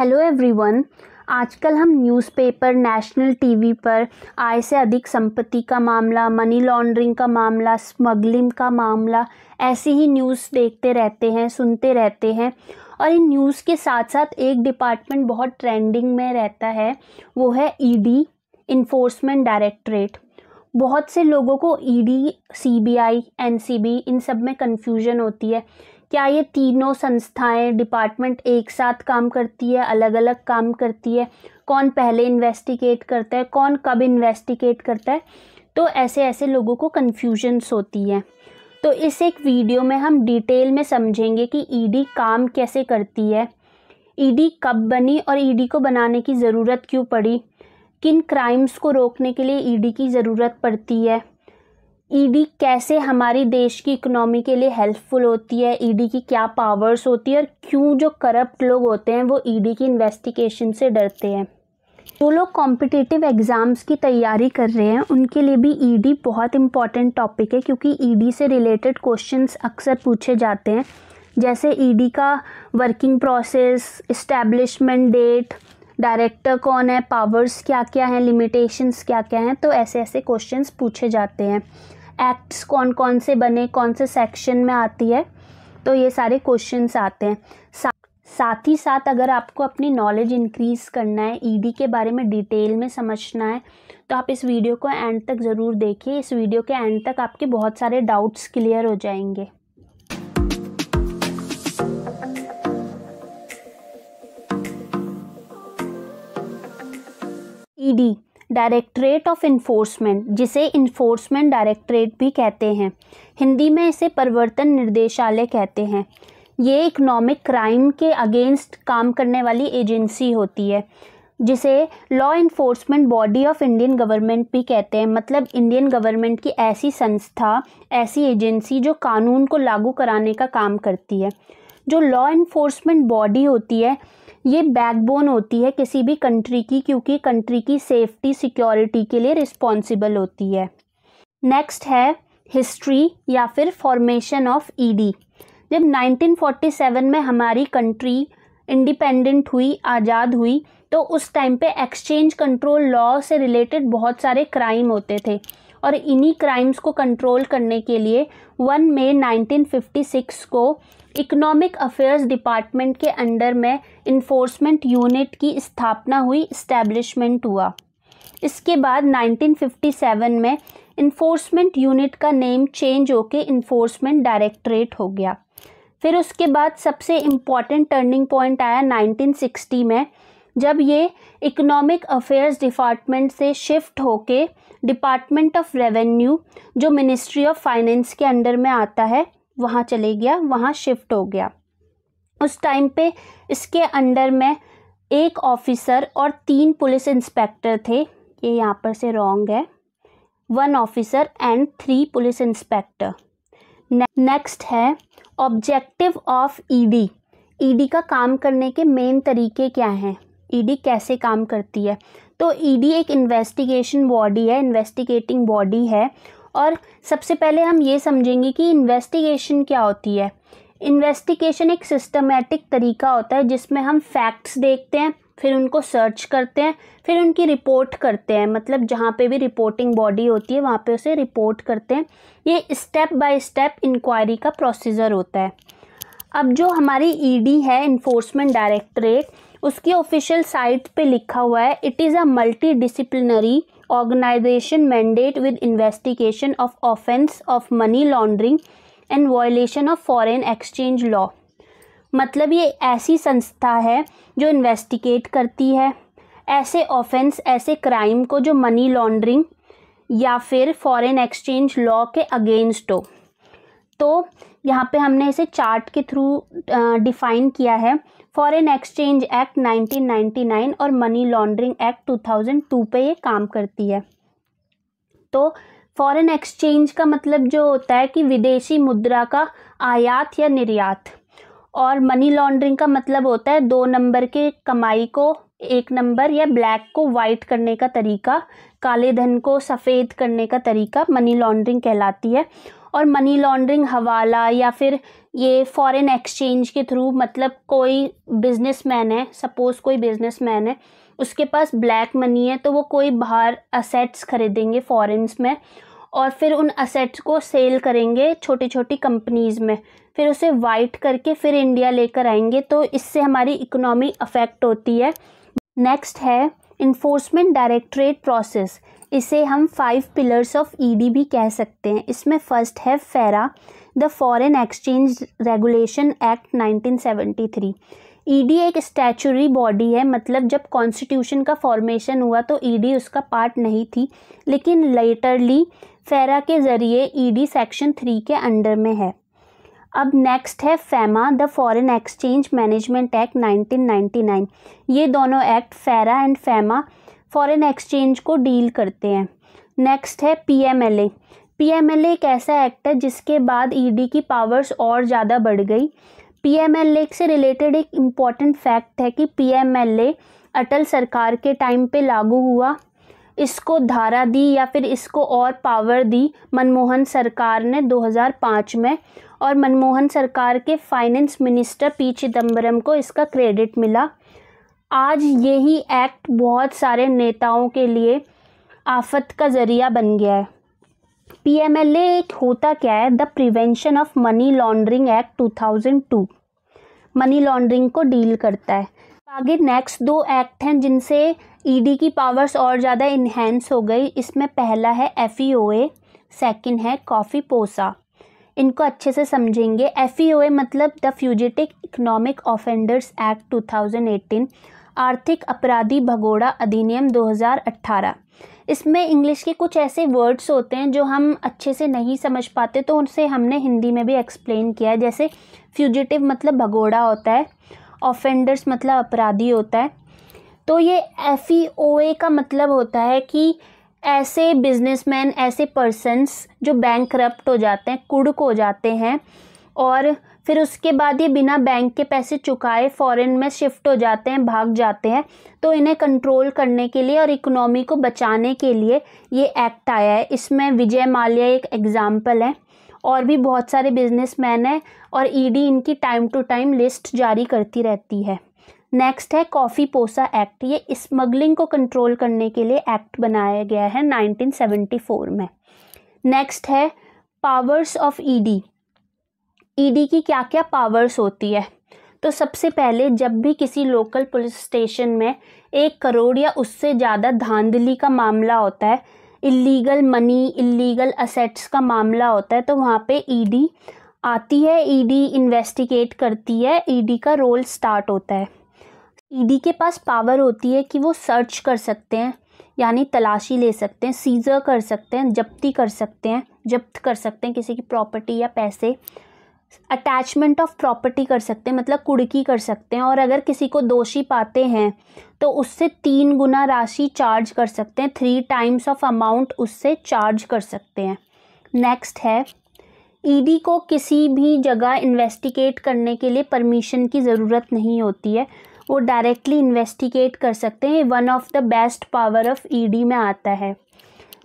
Hello everyone. आजकल हम newspaper, national TV पर आय से अधिक संपत्ति का मामला, मनी लॉन्ड्रिंग का मामला, स्मगलिंग का मामला, ऐसी ही न्यूज़ देखते रहते हैं, सुनते रहते हैं। और इन न्यूज़ के साथ साथ एक डिपार्टमेंट बहुत ट्रेंडिंग में रहता है, वो है ईडी, इन्फोर्समेंट डायरेक्टरेट। बहुत से लोगों को ईडी, सीबीआई, एनसीबी इन सब में कन्फ्यूजन होती है। क्या ये तीनों संस्थाएं, डिपार्टमेंट एक साथ काम करती है, अलग अलग काम करती है? कौन पहले इन्वेस्टिगेट करता है, कौन कब इन्वेस्टिगेट करता है? तो ऐसे लोगों को कन्फ्यूजन्स होती है। तो इस एक वीडियो में हम डिटेल में समझेंगे कि ईडी काम कैसे करती है, ईडी कब बनी और ईडी को बनाने की ज़रूरत क्यों पड़ी, किन क्राइम्स को रोकने के लिए ईडी की ज़रूरत पड़ती है, ईडी कैसे हमारी देश की इकोनॉमी के लिए हेल्पफुल होती है, ईडी की क्या पावर्स होती है और क्यों जो करप्ट लोग होते हैं वो ईडी की इन्वेस्टिगेशन से डरते हैं। जो लोग कॉम्पिटिटिव एग्ज़ाम्स की तैयारी कर रहे हैं उनके लिए भी ईडी बहुत इंपॉर्टेंट टॉपिक है, क्योंकि ईडी से रिलेटेड क्वेश्चंस अक्सर पूछे जाते हैं। जैसे ईडी का working process, establishment date, director कौन है, पावर्स क्या क्या हैं, लिमिटेशंस क्या क्या हैं, तो ऐसे क्वेश्चंस पूछे जाते हैं। एक्ट्स कौन कौन से बने, कौन से सेक्शन में आती है, तो ये सारे क्वेश्चंस आते हैं। साथ ही साथ अगर आपको अपनी नॉलेज इंक्रीज़ करना है, ईडी के बारे में डिटेल में समझना है, तो आप इस वीडियो को एंड तक ज़रूर देखिए। इस वीडियो के एंड तक आपके बहुत सारे डाउट्स क्लियर हो जाएंगे। ईडी, डायरेक्टरेट ऑफ इन्फोर्समेंट, जिसे इन्फोर्समेंट डायरेक्टरेट भी कहते हैं, हिंदी में इसे प्रवर्तन निर्देशालय कहते हैं। ये इकोनॉमिक क्राइम के अगेंस्ट काम करने वाली एजेंसी होती है, जिसे law enforcement body of Indian government भी कहते हैं। मतलब इंडियन गवर्नमेंट की ऐसी संस्था, ऐसी एजेंसी जो कानून को लागू कराने का काम करती है। जो लॉ इन्फोर्समेंट बॉडी होती है, ये बैकबोन होती है किसी भी कंट्री की, क्योंकि कंट्री की सेफ्टी, सिक्योरिटी के लिए रिस्पॉन्सिबल होती है। नेक्स्ट है हिस्ट्री या फिर फॉर्मेशन ऑफ ईडी। जब 1947 में हमारी कंट्री इंडिपेंडेंट हुई, आज़ाद हुई, तो उस टाइम पे एक्सचेंज कंट्रोल लॉ से रिलेटेड बहुत सारे क्राइम होते थे, और इन्हीं क्राइम्स को कंट्रोल करने के लिए 1 मई 1956 को इकोनॉमिक अफेयर्स डिपार्टमेंट के अंडर में इन्फोर्समेंट यूनिट की स्थापना हुई, इस्टेब्लिशमेंट हुआ। इसके बाद 1957 में इन्फोर्समेंट यूनिट का नेम चेंज होके इन्फोर्समेंट डायरेक्टरेट हो गया। फिर उसके बाद सबसे इम्पॉर्टेंट टर्निंग पॉइंट आया 1960 में, जब ये इकोनॉमिक अफेयर्स डिपार्टमेंट से शिफ्ट होके डिपार्टमेंट ऑफ रेवेन्यू, जो मिनिस्ट्री ऑफ फाइनेंस के अंडर में आता है, वहाँ चले गया, वहाँ शिफ्ट हो गया। उस टाइम पे इसके अंडर में एक ऑफिसर और 3 पुलिस इंस्पेक्टर थे। ये यहाँ पर से रॉन्ग है, 1 officer and 3 police inspector. Next है ऑब्जेक्टिव ऑफ ईडी। ईडी का काम करने के मेन तरीके क्या हैं, ईडी कैसे काम करती है? तो ईडी एक इन्वेस्टिगेशन बॉडी है, इन्वेस्टिगेटिंग बॉडी है। और सबसे पहले हम ये समझेंगे कि इन्वेस्टिगेशन क्या होती है। इन्वेस्टिगेशन एक सिस्टमेटिक तरीका होता है जिसमें हम फैक्ट्स देखते हैं, फिर उनको सर्च करते हैं, फिर उनकी रिपोर्ट करते हैं। मतलब जहाँ पे भी रिपोर्टिंग बॉडी होती है वहाँ पे उसे रिपोर्ट करते हैं। ये स्टेप बाय स्टेप इंक्वायरी का प्रोसीजर होता है। अब जो हमारी ईडी है, इन्फोर्समेंट डायरेक्टरेट, उसकी ऑफिशियल साइट पे लिखा हुआ है, it is a multi disciplinary organization mandate with investigation of offense of money laundering and violation of foreign exchange law। मतलब ये ऐसी संस्था है जो इन्वेस्टिगेट करती है ऐसे ऑफेंस, ऐसे क्राइम को जो मनी लॉन्ड्रिंग या फिर फॉरेन एक्सचेंज लॉ के अगेंस्ट हो। तो यहाँ पे हमने इसे चार्ट के थ्रू डिफाइन किया है। फॉरेन एक्सचेंज एक्ट 1999 और मनी लॉन्ड्रिंग एक्ट 2002 पे ये काम करती है। तो फॉरेन एक्सचेंज का मतलब जो होता है कि विदेशी मुद्रा का आयात या निर्यात, और मनी लॉन्ड्रिंग का मतलब होता है 2 नंबर के कमाई को 1 नंबर या ब्लैक को वाइट करने का तरीका, काले धन को सफ़ेद करने का तरीका मनी लॉन्ड्रिंग कहलाती है। और मनी लॉन्ड्रिंग, हवाला या फिर ये फॉरेन एक्सचेंज के थ्रू, मतलब कोई बिजनेसमैन है, सपोज़ कोई बिजनेसमैन है, उसके पास ब्लैक मनी है, तो वो कोई बाहर असेट्स खरीदेंगे फॉरेन्स में और फिर उन असेट्स को सेल करेंगे छोटी छोटी कंपनीज़ में, फिर उसे वाइट करके फिर इंडिया लेकर आएंगे, तो इससे हमारी इकोनॉमी अफेक्ट होती है। नेक्स्ट है इन्फोर्समेंट डायरेक्टरेट प्रोसेस, इसे हम 5 पिलर्स ऑफ ईडी भी कह सकते हैं। इसमें फर्स्ट है फेरा, the foreign exchange regulation act 1973। ED एक स्टैचुरी बॉडी है, मतलब जब कॉन्स्टिट्यूशन का फॉर्मेशन हुआ तो ईडी उसका पार्ट नहीं थी, लेकिन लेटरली फेरा के ज़रिए ईडी सेक्शन 3 के अंडर में है। अब नेक्स्ट है FEMA, the foreign exchange management act 1999। ये दोनों एक्ट, FERA and FEMA, foreign exchange को डील करते हैं। नेक्स्ट है पीएमएलए। पीएमएलए एक ऐसा एक्ट है जिसके बाद ईडी की पावर्स और ज़्यादा बढ़ गई। पीएमएलए से रिलेटेड एक इम्पॉर्टेंट फैक्ट है कि पीएमएलए अटल सरकार के टाइम पे लागू हुआ। इसको धारा दी या फिर इसको और पावर दी मनमोहन सरकार ने 2005 में, और मनमोहन सरकार के फाइनेंस मिनिस्टर पी चिदम्बरम को इसका क्रेडिट मिला। आज यही एक्ट बहुत सारे नेताओं के लिए आफत का ज़रिया बन गया है। पीएमएलए एक होता क्या है? The prevention of money laundering act 2002 money laundering को डील करता है। आगे नेक्स्ट 2 एक्ट हैं जिनसे ईडी की पावर्स और ज़्यादा इन्हेंस हो गई। इसमें पहला है एफईओए, सेकंड है कॉफ़ी पोसा। इनको अच्छे से समझेंगे। एफईओए मतलब the fugitive economic offenders act 2018, आर्थिक अपराधी भगोड़ा अधिनियम 2018। इसमें इंग्लिश के कुछ ऐसे वर्ड्स होते हैं जो हम अच्छे से नहीं समझ पाते, तो उनसे हमने हिंदी में भी एक्सप्लेन किया है। जैसे फ्यूजिटिव मतलब भगोड़ा होता है, ऑफेंडर्स मतलब अपराधी होता है। तो ये एफईओए का मतलब होता है कि ऐसे बिजनेसमैन, ऐसे पर्सन्स जो बैंकरप्ट हो जाते हैं, कुड़क हो जाते हैं, और फिर उसके बाद ये बिना बैंक के पैसे चुकाए फॉरेन में शिफ्ट हो जाते हैं, भाग जाते हैं। तो इन्हें कंट्रोल करने के लिए और इकोनॉमी को बचाने के लिए ये एक्ट आया है। इसमें विजय माल्या एक एग्जाम्पल है, और भी बहुत सारे बिजनेसमैन हैं, और ईडी इनकी टाइम टू टाइम लिस्ट जारी करती रहती है। नेक्स्ट है कॉफ़ी पोसा एक्ट। ये स्मगलिंग को कंट्रोल करने के लिए एक्ट बनाया गया है 1974 में। नेक्स्ट है पावर्स ऑफ ईडी। ईडी की क्या क्या पावर्स होती है? तो सबसे पहले जब भी किसी लोकल पुलिस स्टेशन में 1 करोड़ या उससे ज़्यादा धांधली का मामला होता है, इलीगल मनी, इलीगल असेट्स का मामला होता है, तो वहाँ पे ईडी आती है, ईडी इन्वेस्टिगेट करती है, ईडी का रोल स्टार्ट होता है। ईडी के पास पावर होती है कि वो सर्च कर सकते हैं, यानी तलाशी ले सकते हैं, सीजर कर सकते हैं, जब्ती कर सकते हैं, जब्त कर सकते हैं किसी की प्रॉपर्टी या पैसे, अटैचमेंट ऑफ प्रॉपर्टी कर सकते हैं, मतलब कुड़की कर सकते हैं, और अगर किसी को दोषी पाते हैं तो उससे 3 गुना राशि चार्ज कर सकते हैं, 3 टाइम्स ऑफ अमाउंट उससे चार्ज कर सकते हैं। नेक्स्ट है ईडी को किसी भी जगह इन्वेस्टिगेट करने के लिए परमिशन की ज़रूरत नहीं होती है, वो डायरेक्टली इन्वेस्टिगेट कर सकते हैं। One of the best power of ED में आता है।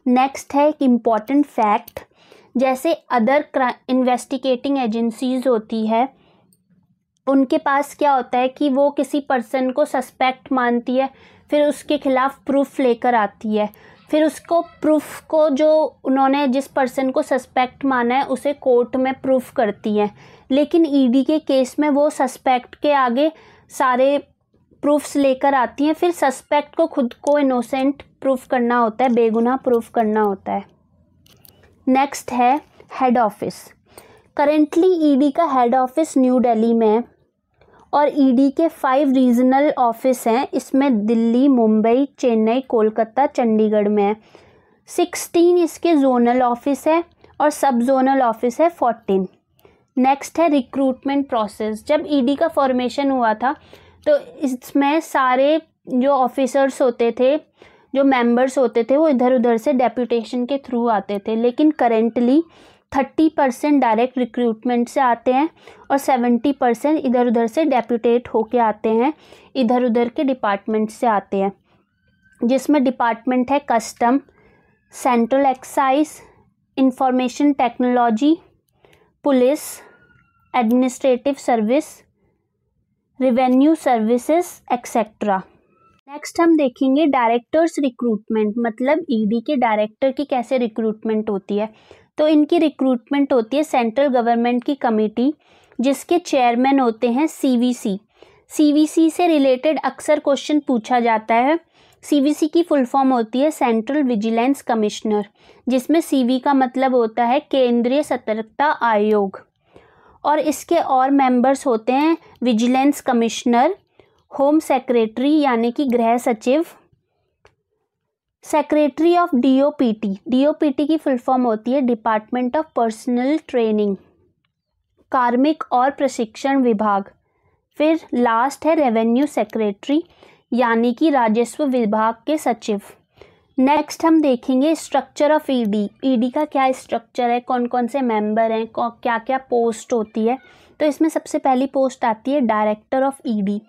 नेक्स्ट है एक इम्पॉर्टेंट फैक्ट, जैसे अदर इन्वेस्टिगेटिंग एजेंसीज होती है, उनके पास क्या होता है कि वो किसी पर्सन को सस्पेक्ट मानती है, फिर उसके खिलाफ प्रूफ लेकर आती है, फिर उसको प्रूफ को जो उन्होंने जिस पर्सन को सस्पेक्ट माना है उसे कोर्ट में प्रूफ करती है। लेकिन ईडी के केस में वो सस्पेक्ट के आगे सारे प्रूफ्स लेकर आती हैं, फिर सस्पेक्ट को खुद को इनोसेंट प्रूफ करना होता है, बेगुनाह प्रूफ करना होता है। नेक्स्ट है हेड ऑफिस। करेंटली ईडी का हेड ऑफिस न्यू दिल्ली में है, और ईडी के 5 रीजनल ऑफिस हैं। इसमें दिल्ली, मुंबई, चेन्नई, कोलकाता, चंडीगढ़ में है। 16 इसके जोनल ऑफिस है, और सब जोनल ऑफिस है 14। नेक्स्ट है रिक्रूटमेंट प्रोसेस। जब ईडी का फॉर्मेशन हुआ था तो इसमें सारे जो ऑफिसर्स होते थे, जो मेंबर्स होते थे, वो इधर उधर से डेप्यूटेशन के थ्रू आते थे। लेकिन करेंटली 30% डायरेक्ट रिक्रूटमेंट से आते हैं, और 70% इधर उधर से डेप्यूटेट होके आते हैं, इधर उधर के डिपार्टमेंट से आते हैं, जिसमें डिपार्टमेंट है custom, central excise, information technology, police, administrative service, revenue services etcetera. Next हम देखेंगे डायरेक्टर्स रिक्रूटमेंट, मतलब ईडी के डायरेक्टर की कैसे रिक्रूटमेंट होती है। तो इनकी रिक्रूटमेंट होती है सेंट्रल गवर्नमेंट की कमेटी, जिसके चेयरमैन होते हैं सीवीसी। सीवीसी से रिलेटेड अक्सर क्वेश्चन पूछा जाता है। सीवीसी की फुल फॉर्म होती है सेंट्रल विजिलेंस कमिश्नर, जिसमें सीवी का मतलब होता है केंद्रीय सतर्कता आयोग। और इसके और मेंबर्स होते हैं विजिलेंस कमिश्नर, होम सेक्रेटरी यानी कि गृह सचिव, सेक्रेटरी ऑफ डीओपीटी। डीओपीटी की फुल फॉर्म होती है डिपार्टमेंट ऑफ पर्सनल ट्रेनिंग, कार्मिक और प्रशिक्षण विभाग। फिर लास्ट है रेवेन्यू सेक्रेटरी यानी कि राजस्व विभाग के सचिव। नेक्स्ट हम देखेंगे स्ट्रक्चर ऑफ ईडी। ईडी का क्या स्ट्रक्चर है, कौन कौन से मेंबर हैं, क्या क्या पोस्ट होती है। तो इसमें सबसे पहली पोस्ट आती है डायरेक्टर ऑफ ईडी।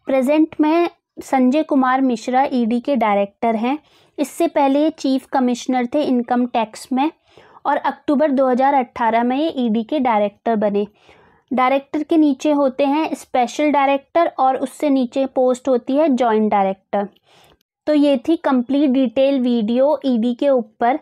प्रेजेंट में संजय कुमार मिश्रा ईडी के डायरेक्टर हैं। इससे पहले ये चीफ कमिश्नर थे इनकम टैक्स में, और अक्टूबर 2018 में ये ईडी के डायरेक्टर बने। डायरेक्टर के नीचे होते हैं स्पेशल डायरेक्टर और उससे नीचे पोस्ट होती है जॉइंट डायरेक्टर। तो ये थी कंप्लीट डिटेल वीडियो ईडी के ऊपर।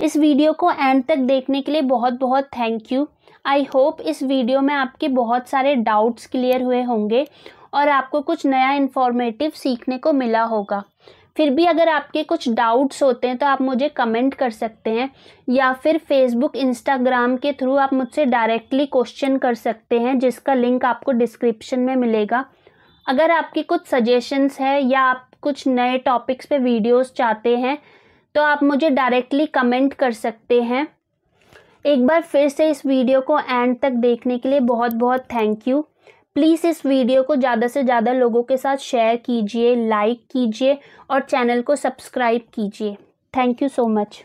इस वीडियो को एंड तक देखने के लिए बहुत बहुत थैंक यू। आई होप इस वीडियो में आपके बहुत सारे डाउट्स क्लियर हुए होंगे और आपको कुछ नया इन्फॉर्मेटिव सीखने को मिला होगा। फिर भी अगर आपके कुछ डाउट्स होते हैं तो आप मुझे कमेंट कर सकते हैं, या फिर फेसबुक इंस्टाग्राम के थ्रू आप मुझसे डायरेक्टली क्वेश्चन कर सकते हैं, जिसका लिंक आपको डिस्क्रिप्शन में मिलेगा। अगर आपकी कुछ सजेशंस है या आप कुछ नए टॉपिक्स पे वीडियोस चाहते हैं तो आप मुझे डायरेक्टली कमेंट कर सकते हैं। एक बार फिर से इस वीडियो को एंड तक देखने के लिए बहुत बहुत थैंक यू। प्लीज़ इस वीडियो को ज़्यादा से ज़्यादा लोगों के साथ शेयर कीजिए, लाइक कीजिए और चैनल को सब्सक्राइब कीजिए। Thank you so much.